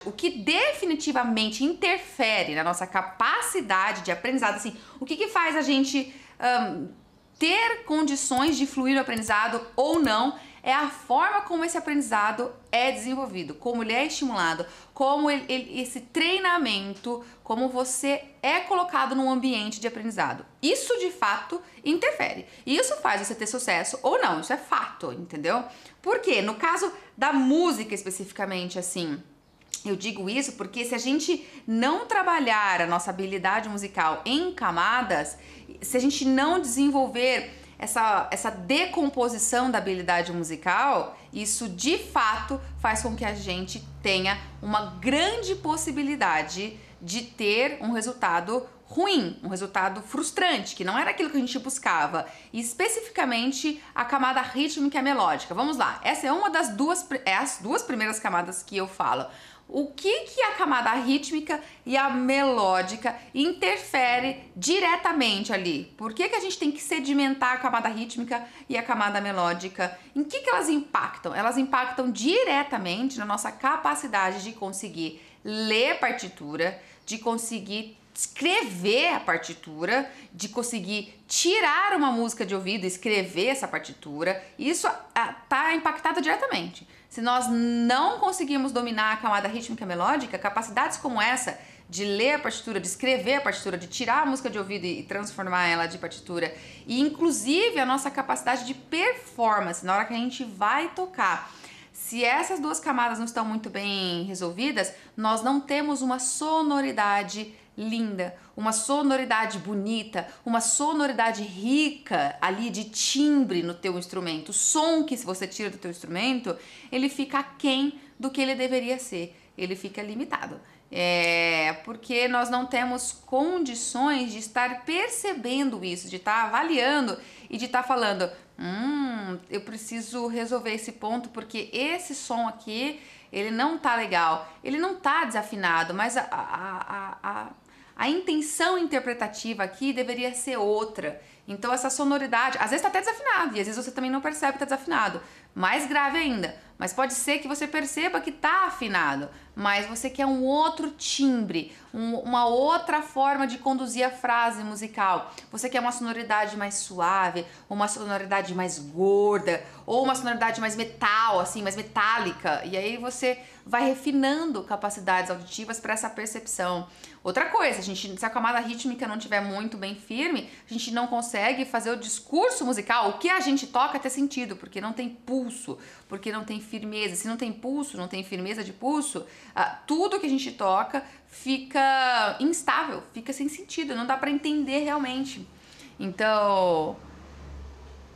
O que definitivamente interfere na nossa capacidade de aprendizado, assim, o que faz a gente ter condições de fluir no aprendizado ou não, é a forma como esse aprendizado é desenvolvido, como ele é estimulado, como esse treinamento, como você é colocado num ambiente de aprendizado. Isso de fato interfere. E isso faz você ter sucesso ou não, isso é fato, entendeu? Por quê? No caso da música especificamente, assim, eu digo isso porque se a gente não trabalhar a nossa habilidade musical em camadas, se a gente não desenvolver essa decomposição da habilidade musical, isso de fato faz com que a gente tenha uma grande possibilidade de ter um resultado ruim, um resultado frustrante, que não era aquilo que a gente buscava, e especificamente a camada rítmica e melódica. Vamos lá, essa é uma das as duas primeiras camadas que eu falo. O que a camada rítmica e a melódica interfere diretamente ali? Por que a gente tem que sedimentar a camada rítmica e a camada melódica? Em que elas impactam? Elas impactam diretamente na nossa capacidade de conseguir ler partitura, de conseguir escrever a partitura, de conseguir tirar uma música de ouvido e escrever essa partitura. Isso está impactado diretamente. Se nós não conseguimos dominar a camada rítmica e melódica, capacidades como essa de ler a partitura, de escrever a partitura, de tirar a música de ouvido e transformar ela de partitura, e inclusive a nossa capacidade de performance na hora que a gente vai tocar. Se essas duas camadas não estão muito bem resolvidas, nós não temos uma sonoridade linda, uma sonoridade bonita, uma sonoridade rica ali de timbre no teu instrumento. O som que se você tira do teu instrumento, ele fica aquém do que ele deveria ser, ele fica limitado. Porque nós não temos condições de estar percebendo isso, de estar avaliando e de estar falando, eu preciso resolver esse ponto porque esse som aqui, ele não tá legal, ele não tá desafinado, mas a intenção interpretativa aqui deveria ser outra. Então essa sonoridade, às vezes tá até desafinado, e às vezes você também não percebe que tá desafinado. Mais grave ainda, mas pode ser que você perceba que tá afinado, mas você quer um outro timbre, uma outra forma de conduzir a frase musical. Você quer uma sonoridade mais suave, uma sonoridade mais gorda, ou uma sonoridade mais metal, assim, mais metálica. E aí você vai refinando capacidades auditivas para essa percepção. Outra coisa, se a camada rítmica não estiver muito bem firme, a gente não consegue fazer o discurso musical, o que a gente toca ter sentido, porque não tem pulso, porque não tem firmeza. Se não tem pulso, não tem firmeza de pulso, tudo que a gente toca fica instável, fica sem sentido, não dá para entender realmente. Então,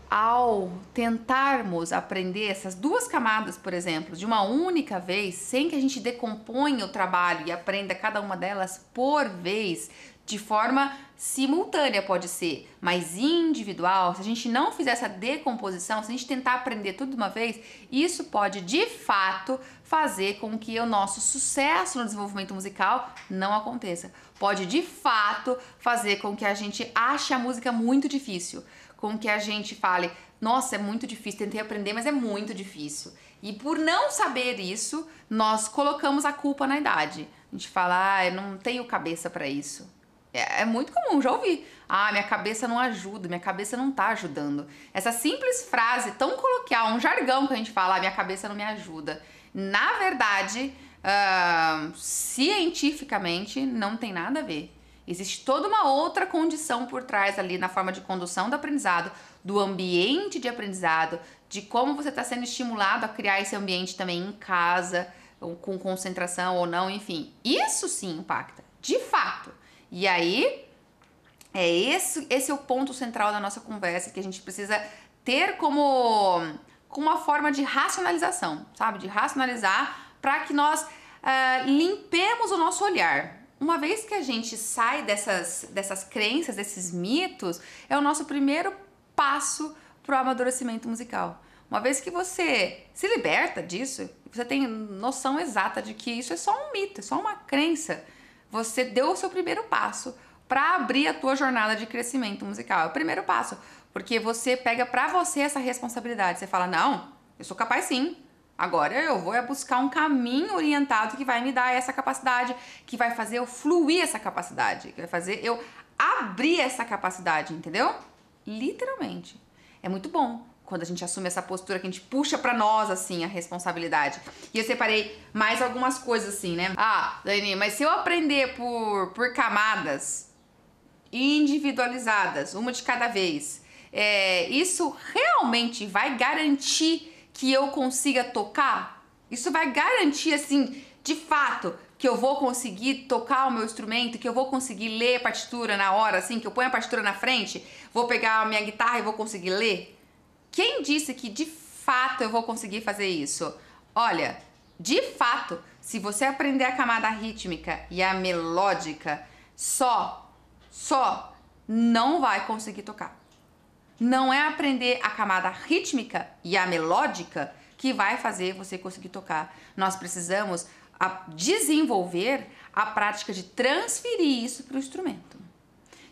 ao tentarmos aprender essas duas camadas, por exemplo, de uma única vez, sem que a gente decomponha o trabalho e aprenda cada uma delas por vez, de forma simultânea pode ser, mas individual, se a gente não fizer essa decomposição, se a gente tentar aprender tudo de uma vez, isso pode de fato fazer com que o nosso sucesso no desenvolvimento musical não aconteça. Pode de fato fazer com que a gente ache a música muito difícil, com que a gente fale, nossa, é muito difícil, tentei aprender, mas é muito difícil. E por não saber isso, nós colocamos a culpa na idade. A gente fala, eu não tenho cabeça para isso. É muito comum, já ouvi. Minha cabeça não ajuda, minha cabeça não tá ajudando. Essa simples frase tão coloquial, um jargão que a gente fala, minha cabeça não me ajuda. Na verdade, cientificamente, não tem nada a ver. Existe toda uma outra condição por trás ali na forma de condução do aprendizado, do ambiente de aprendizado, de como você está sendo estimulado a criar esse ambiente também em casa, com concentração ou não, enfim. Isso sim impacta, de fato. E aí, esse é o ponto central da nossa conversa, que a gente precisa ter como uma forma de racionalização, sabe? De racionalizar para que nós limpemos o nosso olhar. Uma vez que a gente sai dessas crenças, desses mitos, é o nosso primeiro passo para o amadurecimento musical. Uma vez que você se liberta disso, você tem noção exata de que isso é só um mito, é só uma crença. Você deu o seu primeiro passo para abrir a tua jornada de crescimento musical. É o primeiro passo, porque você pega para você essa responsabilidade. Você fala, não, eu sou capaz sim. Agora eu vou buscar um caminho orientado que vai me dar essa capacidade, que vai fazer eu fluir essa capacidade, que vai fazer eu abrir essa capacidade, entendeu? Literalmente. É muito bom quando a gente assume essa postura, que a gente puxa pra nós, assim, a responsabilidade. E eu separei mais algumas coisas, assim, né? Ah, Dani, mas se eu aprender por camadas individualizadas, uma de cada vez, isso realmente vai garantir que eu consiga tocar? Isso vai garantir, assim, de fato, que eu vou conseguir tocar o meu instrumento, que eu vou conseguir ler a partitura na hora, assim, que eu ponho a partitura na frente, vou pegar a minha guitarra e vou conseguir ler? Quem disse que de fato eu vou conseguir fazer isso? Olha, de fato, se você aprender a camada rítmica e a melódica só não vai conseguir tocar. Não é aprender a camada rítmica e a melódica que vai fazer você conseguir tocar. Nós precisamos desenvolver a prática de transferir isso para o instrumento,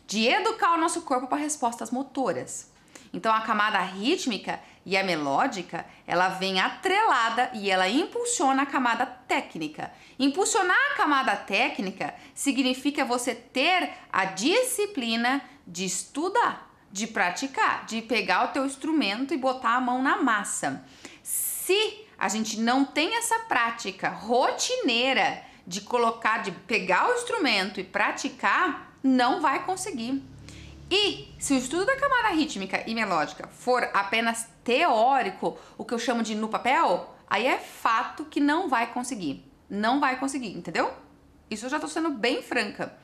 de educar o nosso corpo para respostas motoras. Então a camada rítmica e a melódica, ela vem atrelada e ela impulsiona a camada técnica. Impulsionar a camada técnica significa você ter a disciplina de estudar, de praticar, de pegar o teu instrumento e botar a mão na massa. Se a gente não tem essa prática rotineira de pegar o instrumento e praticar, não vai conseguir. E se o estudo da camada rítmica e melódica for apenas teórico, o que eu chamo de no papel, aí é fato que não vai conseguir. Não vai conseguir, entendeu? Isso eu já tô sendo bem franca.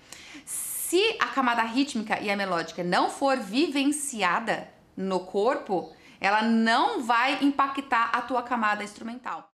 Se a camada rítmica e a melódica não for vivenciada no corpo, ela não vai impactar a tua camada instrumental.